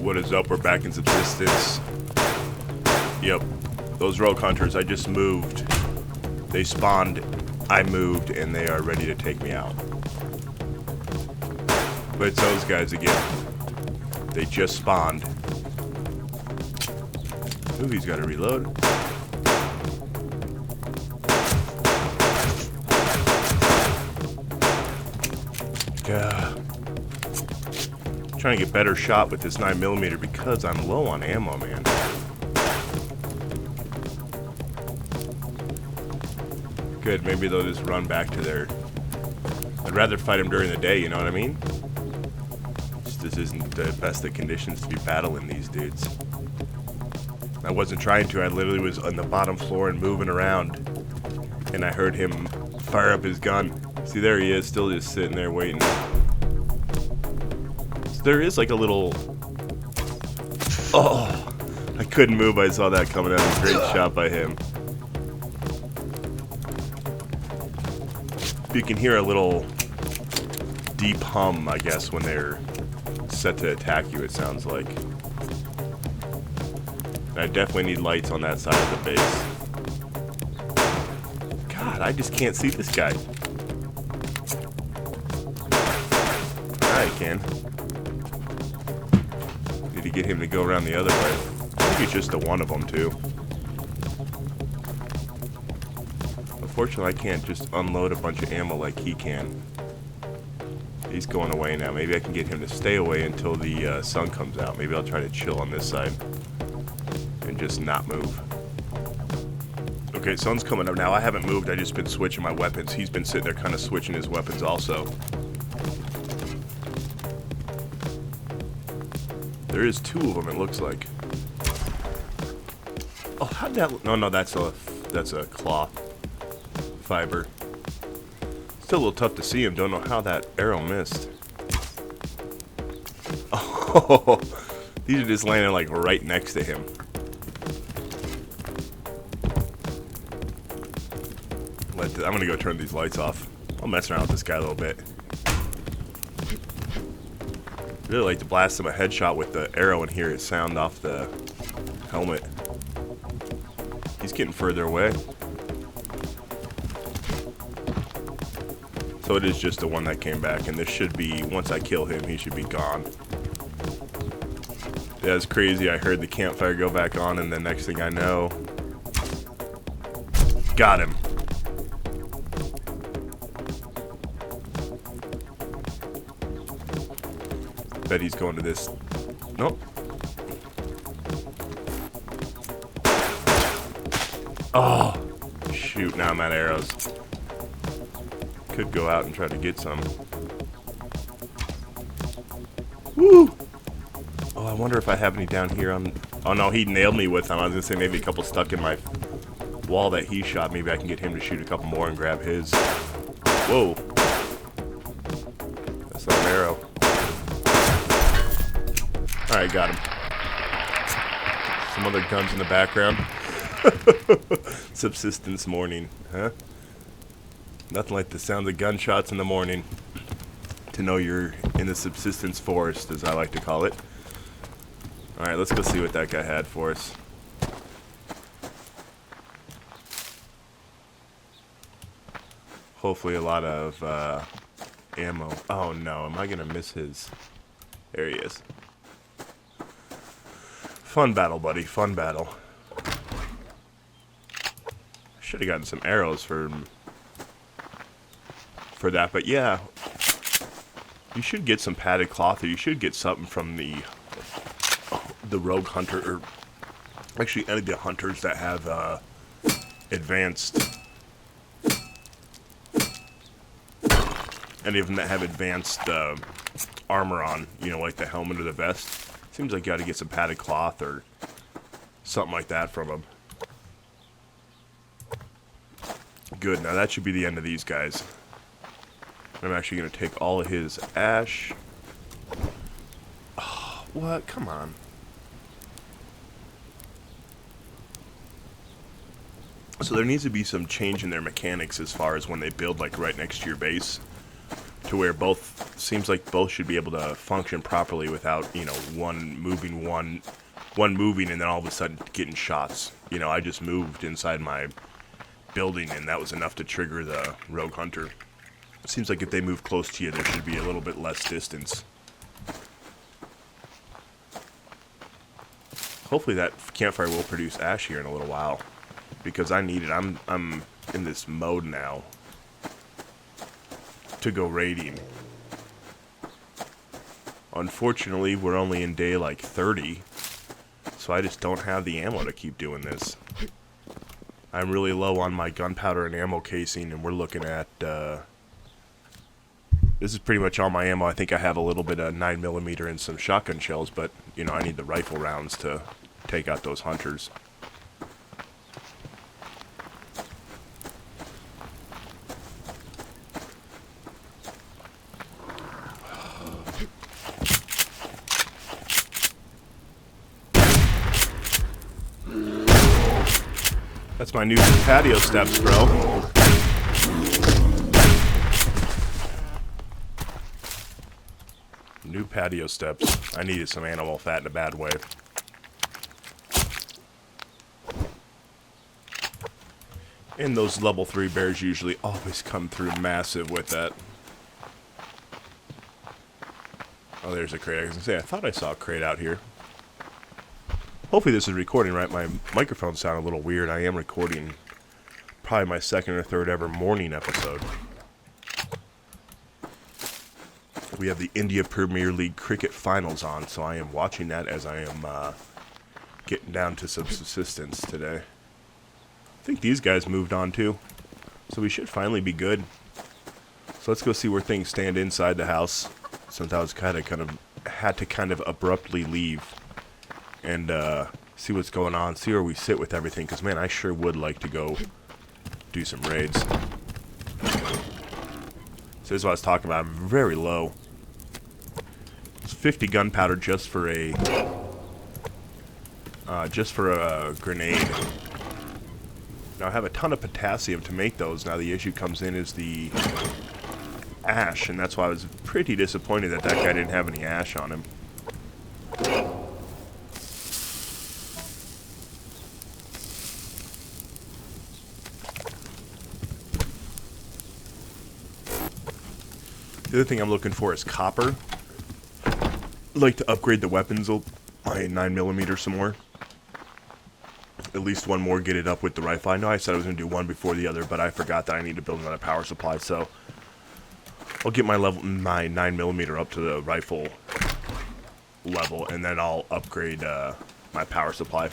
What is up? We're back in Subsistence. Yep. Those rogue hunters, I just moved. They spawned, I moved, and they are ready to take me out. But it's those guys again. They just spawned. Ooh, he's got to reload. Yeah. Trying to get better shot with this 9mm because I'm low on ammo, man. Good, maybe they'll just run back to their... I'd rather fight them during the day, you know what I mean? This isn't the best of conditions to be battling these dudes. I wasn't trying to, I literally was on the bottom floor and moving around. And I heard him fire up his gun. See, there he is, still just sitting there waiting. There is like a little... Oh, I couldn't move. I saw that coming out. Great shot by him. You can hear a little deep hum, I guess, when they're set to attack you, it sounds like. I definitely need lights on that side of the base. God, I just can't see this guy. I can. Need to get him to go around the other way. I think it's just the one of them, too. Unfortunately, I can't just unload a bunch of ammo like he can. He's going away now. Maybe I can get him to stay away until the sun comes out. Maybe I'll try to chill on this side and just not move. Okay, sun's coming up now. I haven't moved. I've just been switching my weapons. He's been sitting there kind of switching his weapons also. There is two of them, it looks like. Oh, how'd that... No, that's a cloth fiber. Still a little tough to see him. Don't know how that arrow missed. Oh, these are just landing like right next to him. I'm gonna go turn these lights off. I'll mess around with this guy a little bit. Really like to blast him a headshot with the arrow and hear it sound off the helmet. He's getting further away. So it is just the one that came back, and this should be, once I kill him, he should be gone. That's crazy. I heard the campfire go back on, and the next thing I know, got him. Bet he's going to this. Nope. Oh, shoot. Now I'm out of arrows. Could go out and try to get some. Woo! Oh, I wonder if I have any down here on... Oh, no, he nailed me with them. I was going to say maybe a couple stuck in my wall that he shot. Maybe I can get him to shoot a couple more and grab his. Whoa. That's not an arrow. Alright, got him. Some other guns in the background. Subsistence morning, huh? Nothing like the sound of gunshots in the morning to know you're in the subsistence forest, as I like to call it. Alright, let's go see what that guy had for us. Hopefully a lot of ammo. Oh no, am I going to miss his... There he is. Fun battle, buddy. Fun battle. Should have gotten some arrows for that, but yeah. You should get some padded cloth, or you should get something from the rogue hunter, or actually any of the hunters that have advanced... Any of them that have advanced armor on, you know, like the helmet or the vest. Seems like you got to get some padded cloth or something like that from them. Good, now that should be the end of these guys. I'm actually going to take all of his ash. Oh, what? Come on. So there needs to be some change in their mechanics as far as when they build like right next to your base. to where both, seems like both should be able to function properly without, you know, one moving and then all of a sudden getting shots. You know, I just moved inside my building and that was enough to trigger the rogue hunter. It seems like if they move close to you, there should be a little bit less distance. Hopefully that campfire will produce ash here in a little while, because I need it. I'm in this mode now to go raiding. Unfortunately, we're only in day like 30, so I just don't have the ammo to keep doing this. I'm really low on my gunpowder and ammo casing, and we're looking at, this is pretty much all my ammo. I think I have a little bit of 9mm and some shotgun shells, but, you know, I need the rifle rounds to take out those hunters. That's my new patio steps, bro. New patio steps. I needed some animal fat in a bad way. And those level 3 bears usually always come through massive with that. Oh, there's a crate. I was gonna say, I thought I saw a crate out here. Hopefully this is recording right. My microphone sounded a little weird. I am recording probably my second or third ever morning episode. We have the India Premier League cricket finals on, so I am watching that as I am getting down to Subsistence today. I think these guys moved on too, so we should finally be good. So let's go see where things stand inside the house, since I was kind of had to kind of abruptly leave. And see what's going on, see where we sit with everything, because man, I sure would like to go do some raids. So this is what I was talking about. I'm very low. It's 50 gunpowder just for a grenade. Now I have a ton of potassium to make those. Now the issue comes in is the ash, and that's why I was pretty disappointed that that guy didn't have any ash on him. The other thing I'm looking for is copper. I'd like to upgrade the weapons, my 9mm some more. At least one more, get it up with the rifle. I know I said I was going to do one before the other, but I forgot that I need to build another power supply, so I'll get my 9mm up to the rifle level, and then I'll upgrade my power supply.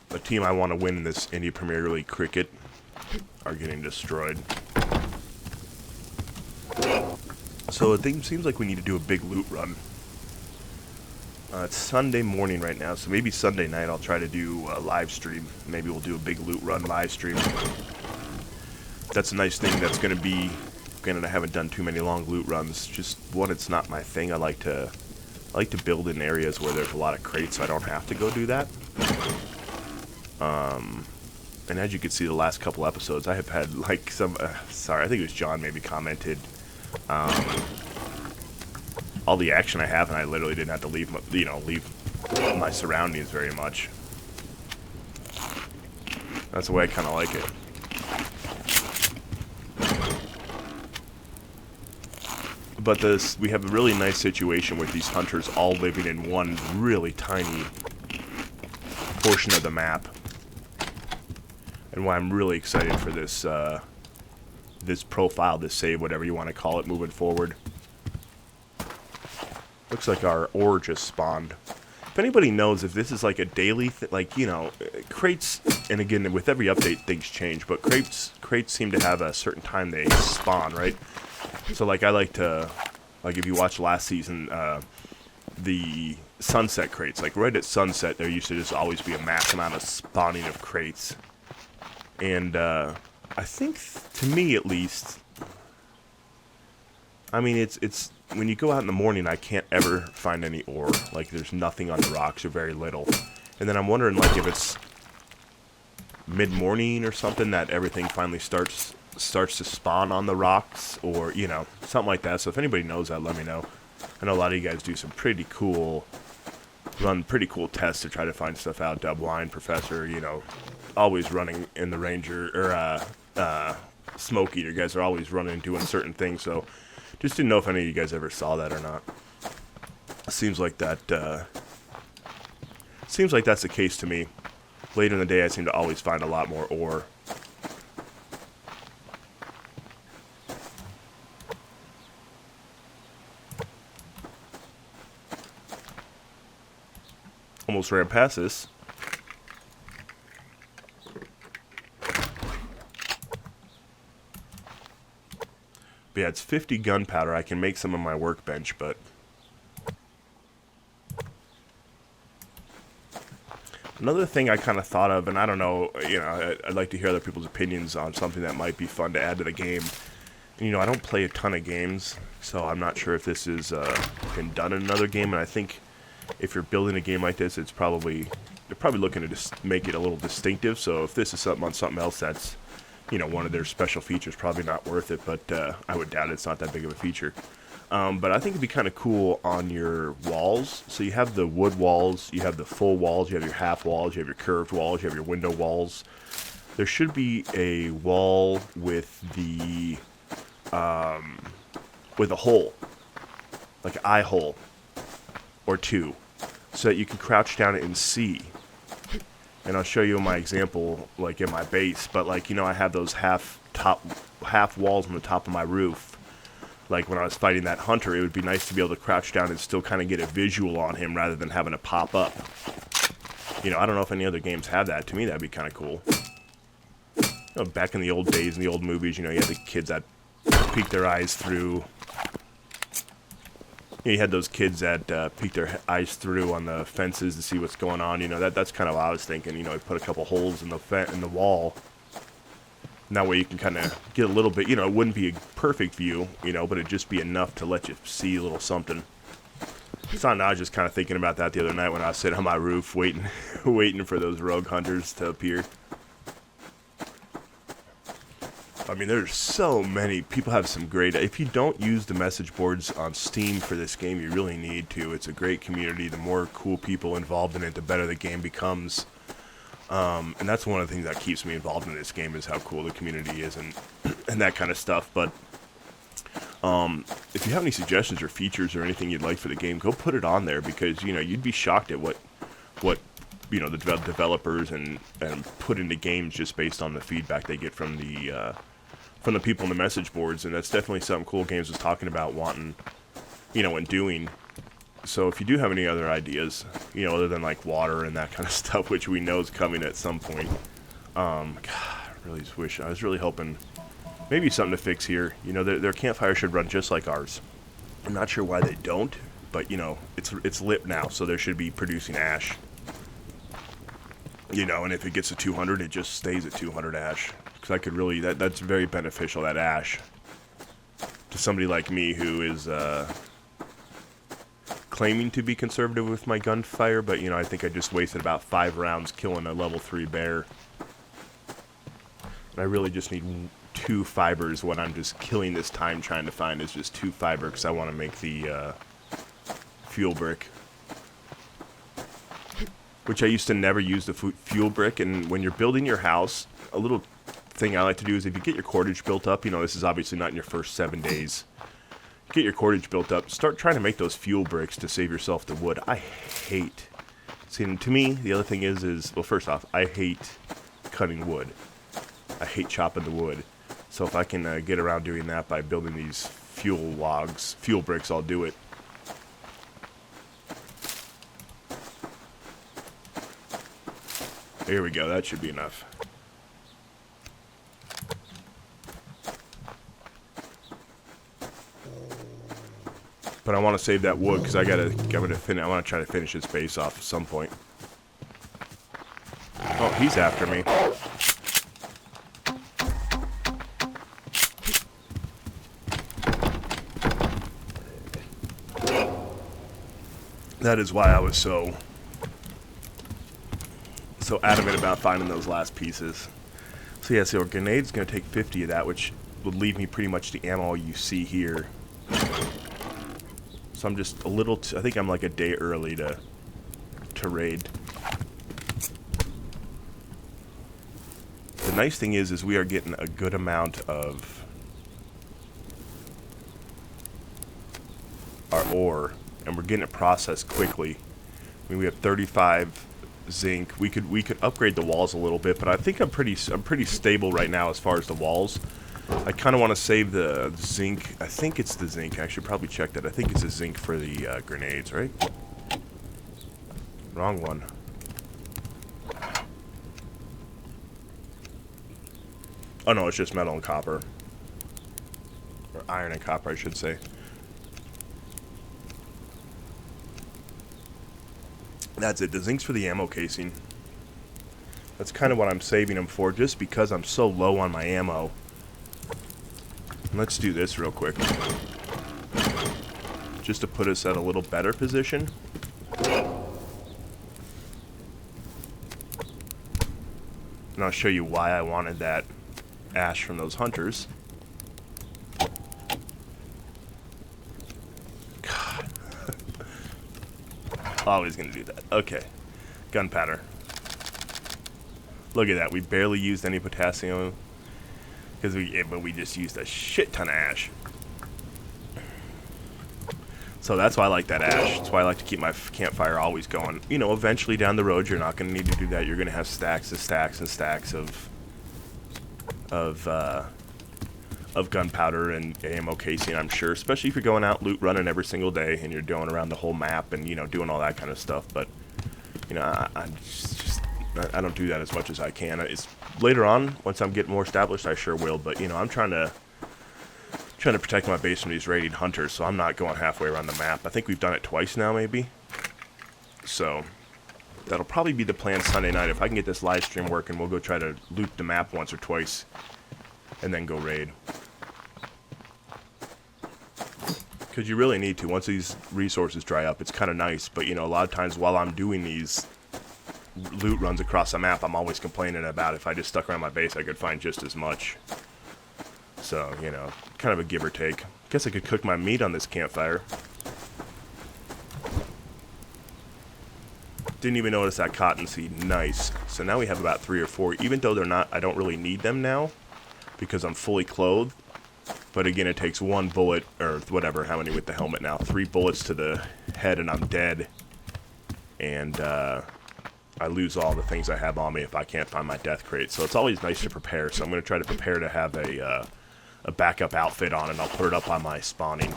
The team I want to win in this India Premier League cricket are getting destroyed. So it seems like we need to do a big loot run. It's Sunday morning right now, so maybe Sunday night I'll try to do a live stream. Maybe we'll do a big loot run live stream. That's a nice thing that's going to be, granted I haven't done too many long loot runs, just one, it's not my thing. I like to build in areas where there's a lot of crates so I don't have to go do that. And as you can see, the last couple episodes, I have had like some, sorry, I think it was John maybe commented, all the action I have, and I literally didn't have to leave my surroundings very much. That's the way I kind of like it. But we have a really nice situation with these hunters all living in one really tiny portion of the map. And why I'm really excited for this this profile, this save, whatever you want to call it, moving forward. Looks like our ore just spawned. If anybody knows if this is like a daily like, you know, crates, and again, with every update things change, but crates seem to have a certain time they spawn, right? So like I like to, like if you watch last season, the sunset crates, like right at sunset there used to just always be a mass amount of spawning of crates. And I think, to me at least, I mean, it's when you go out in the morning, I can't ever find any ore. Like, there's nothing on the rocks, or very little. And then I'm wondering, like, if it's mid-morning or something that everything finally starts to spawn on the rocks, or you know, something like that. So if anybody knows that, let me know. I know a lot of you guys do some pretty cool tests to try to find stuff out. Dubline, Professor, you know, always running in the Ranger, or Smoke Eater. You guys are always running and doing certain things. So just didn't know if any of you guys ever saw that or not. Seems like that's the case to me. Later in the day, I seem to always find a lot more ore. Almost ran past this. But yeah, it's 50 gunpowder. I can make some on my workbench, but another thing I kind of thought of, and I don't know, you know, I'd like to hear other people's opinions on something that might be fun to add to the game. And, you know, I don't play a ton of games, so I'm not sure if this is been done in another game. And I think if you're building a game like this, they're probably looking to just make it a little distinctive. So if this is something on something else that's, you know, one of their special features, probably not worth it. But I would doubt it's not that big of a feature. But I think it'd be kind of cool on your walls. So you have the wood walls, you have the full walls, you have your half walls, you have your curved walls, you have your window walls. There should be a wall with a hole, like an eye hole or two, so that you can crouch down and see. And I'll show you my example, like in my base. But like, you know, I have those half walls on the top of my roof. Like when I was fighting that hunter, it would be nice to be able to crouch down and still kind of get a visual on him rather than having to pop up. You know, I don't know if any other games have that. To me, that'd be kind of cool. You know, back in the old days, in the old movies, you know, you had the kids that peek their eyes through. You know, you had those kids that peek their eyes through on the fences to see what's going on. You know, that's kind of what I was thinking. You know, I put a couple holes in the wall. And that way you can kind of get a little bit, you know, it wouldn't be a perfect view, you know, but it'd just be enough to let you see a little something. So I was just kind of thinking about that the other night when I was sitting on my roof waiting for those rogue hunters to appear. I mean, there's so many. People have some great... If you don't use the message boards on Steam for this game, you really need to. It's a great community. The more cool people involved in it, the better the game becomes. And that's one of the things that keeps me involved in this game, is how cool the community is and that kind of stuff. But if you have any suggestions or features or anything you'd like for the game, go put it on there, because, you know, you'd be shocked at what you know, the developers and put into games just based on the feedback they get from the people in the message boards. And that's definitely something Cool Games was talking about wanting, you know, and doing. So if you do have any other ideas, you know, other than like water and that kind of stuff, which we know is coming at some point, God, I really just wish, I was really hoping maybe something to fix here. You know, their campfire should run just like ours. I'm not sure why they don't, but, you know, it's lit now, so there should be producing ash. You know, and if it gets to 200, it just stays at 200 ash. Because I could really, that's very beneficial, that ash, to somebody like me who is claiming to be conservative with my gunfire, but, you know, I think I just wasted about 5 rounds killing a level 3 bear. And I really just need 2 fibers. What I'm just killing this time trying to find is just 2 fiber, because I want to make the fuel brick. Which I used to never use the fuel brick. And when you're building your house, a little thing I like to do is, if you get your cordage built up, you know, this is obviously not in your first 7 days. Get your cordage built up, start trying to make those fuel bricks to save yourself the wood. I hate, see, and to me, the other thing is, well, first off, I hate cutting wood. I hate chopping the wood. So if I can get around doing that by building these fuel bricks, I'll do it. Here we go, that should be enough. But I want to save that wood, because I want to try to finish this base off at some point. Oh, he's after me. That is why I was so so adamant about finding those last pieces. So yeah, so a grenade's going to take 50 of that, which would leave me pretty much the ammo you see here. So I'm just a little, I think I'm like a day early to raid. The nice thing is we are getting a good amount of our ore, and we're getting it processed quickly. I mean, we have 35 zinc. We could upgrade the walls a little bit, but I think I'm pretty stable right now as far as the walls. I kind of want to save the zinc. I think it's the zinc. I should probably check that. I think it's the zinc for the grenades, right? Wrong one. Oh no, it's just metal and copper. Or iron and copper, I should say. That's it. The zinc's for the ammo casing. That's kind of what I'm saving them for, just because I'm so low on my ammo. Let's do this real quick. Just to put us at a little better position. And I'll show you why I wanted that ash from those hunters. God. Always gonna do that. Okay. Gunpowder. Look at that. We barely used any potassium. But we just used a shit ton of ash. So that's why I like that ash. That's why I like to keep my campfire always going. You know, eventually down the road, you're not going to need to do that. You're going to have stacks and stacks and stacks of gunpowder and ammo casing, I'm sure. Especially if you're going out loot running every single day and you're going around the whole map and, you know, doing all that kind of stuff. But, you know, I don't do that as much as I can. It's later on, once I'm getting more established, I sure will. But, you know, I'm trying to protect my base from these raiding hunters, so I'm not going halfway around the map. I think we've done it twice now, maybe. So that'll probably be the plan Sunday night. If I can get this live stream working, we'll go try to loot the map once or twice and then go raid. Because you really need to. Once these resources dry up, it's kind of nice. But, you know, a lot of times while I'm doing these loot runs across the map, I'm always complaining about if I just stuck around my base, I could find just as much. So, you know, kind of a give or take. Guess I could cook my meat on this campfire. Didn't even notice that cottonseed. Nice. So now we have about 3 or 4. Even though they're not, I don't really need them now because I'm fully clothed. But again, it takes 1 bullet, or whatever, how many with the helmet now? 3 bullets to the head and I'm dead. And I lose all the things I have on me if I can't find my death crate. So it's always nice to prepare. So I'm going to try to prepare to have a backup outfit on, and I'll put it up on my spawning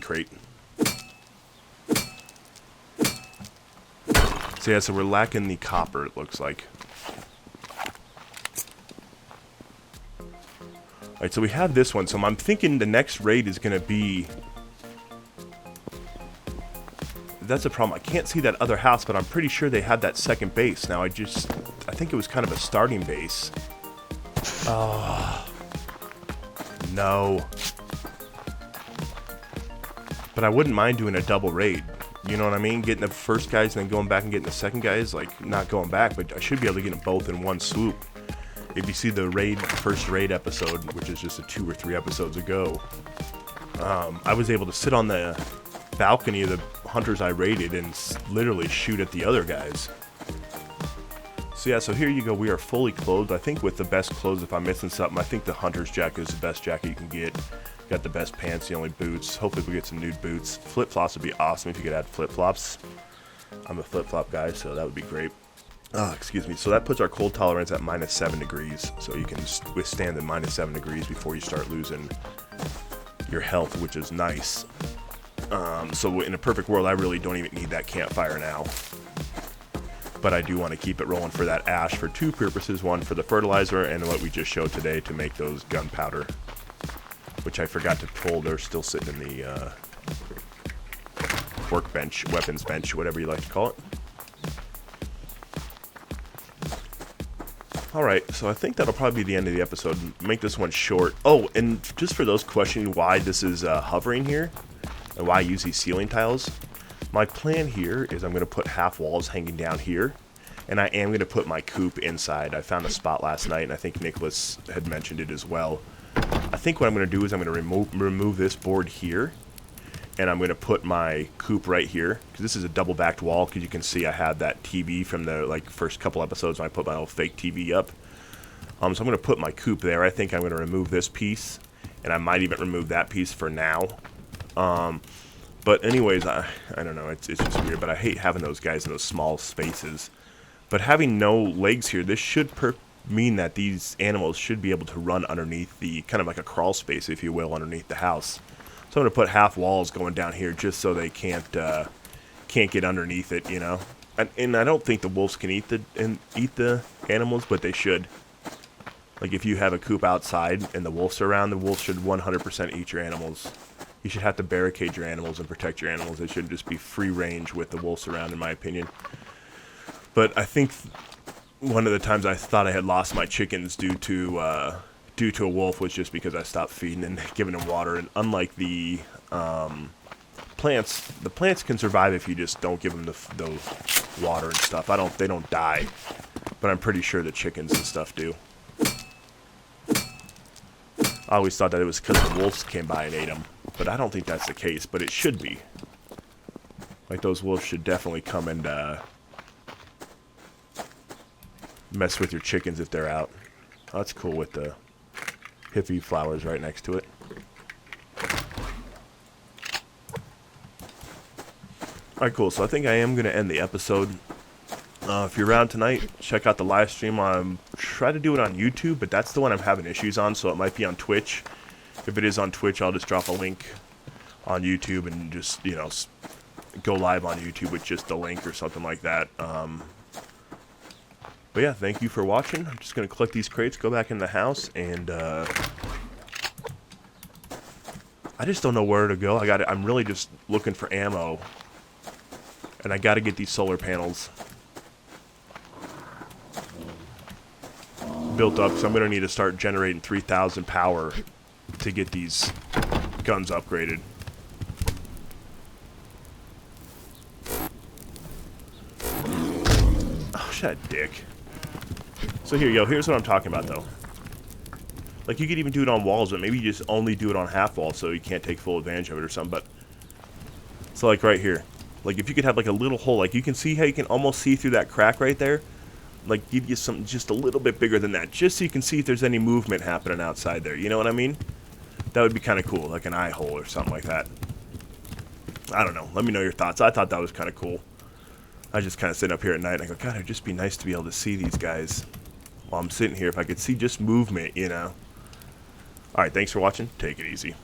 crate. So yeah, so we're lacking the copper, it looks like. Alright, so we have this one. So I'm thinking the next raid is going to be... That's a problem. I can't see that other house, but I'm pretty sure they had that second base. Now I think it was kind of a starting base. Oh, no. But I wouldn't mind doing a double raid. You know what I mean? Getting the first guys and then going back and getting the second guys. Like, not going back, but I should be able to get them both in one swoop. If you see the first raid episode, which is just 2 or 3 episodes ago, I was able to sit on the balcony of the hunters I raided and literally shoot at the other guys. So yeah, so here you go. We are fully clothed. I think with the best clothes, if I'm missing something, I think the hunter's jacket is the best jacket you can get. Got the best pants, the only boots. Hopefully we get some nude boots. Flip-flops would be awesome if you could add flip-flops. I'm a flip-flop guy, so that would be great. Excuse me. So that puts our cold tolerance at -7 degrees. So you can withstand the -7 degrees before you start losing your health, which is nice. So in a perfect world, I really don't even need that campfire now. But I do want to keep it rolling for that ash for 2 purposes. One for the fertilizer and what we just showed today to make those gunpowder. Which I forgot to pull. They're still sitting in the workbench, weapons bench, whatever you like to call it. Alright, so I think that'll probably be the end of the episode. Make this one short. Oh, and just for those questioning why this is hovering here, and why I use these ceiling tiles, My plan here is I'm going to put half walls hanging down here, and I am going to put my coop inside. I found a spot last night, and I think Nicholas had mentioned it as well. I think what I'm going to do is I'm going to remove this board here, and I'm going to put my coop right here, because this is a double-backed wall, because you can see I have that TV from the first couple episodes when I put my little fake TV up. So I'm going to put my coop there. I think I'm going to remove this piece, and I might even remove that piece for now. But anyways, I don't know, it's just weird, but I hate having those guys in those small spaces. But having no legs here, this should mean that these animals should be able to run underneath the, kind of like a crawl space, if you will, underneath the house. So I'm going to put half walls going down here just so they can't get underneath it, you know. And I don't think the wolves can eat the animals, but they should. Like if you have a coop outside and the wolves are around, the wolves should 100% eat your animals. You should have to barricade your animals and protect your animals. They shouldn't just be free range with the wolves around, in my opinion. But I think one of the times I thought I had lost my chickens due to a wolf was just because I stopped feeding and giving them water. And unlike the plants, the plants can survive if you just don't give them the water and stuff. They don't die, but I'm pretty sure the chickens and stuff do. I always thought that it was because the wolves came by and ate them, but I don't think that's the case, but it should be. Like, those wolves should definitely come and mess with your chickens if they're out. Oh, that's cool with the hippie flowers right next to it. Alright, cool. So I think I am going to end the episode. If you're around tonight, check out the live stream. Try to do it on YouTube, but that's the one I'm having issues on, so it might be on Twitch. If it is on Twitch, I'll just drop a link on YouTube and just, you know, go live on YouTube with just the link or something like that. But yeah, thank you for watching. I'm just going to collect these crates, go back in the house, and I just don't know where to go. I'm really just looking for ammo, and I got to get these solar panels built up, so I'm going to need to start generating 3,000 power to get these guns upgraded. Oh, shut a dick. So here's what I'm talking about, though. Like, you could even do it on walls, but maybe you just only do it on half walls so you can't take full advantage of it or something. But so, like, right here, like, if you could have like a little hole, like, you can see how you can almost see through that crack right there. Like, give you something just a little bit bigger than that, just so you can see if there's any movement happening outside there. You know what I mean? That would be kind of cool, like an eye hole or something like that. I don't know. Let me know your thoughts. I thought that was kind of cool. I just kind of sit up here at night and I go, God, it'd just be nice to be able to see these guys while I'm sitting here. If I could see just movement, you know. Alright, thanks for watching. Take it easy.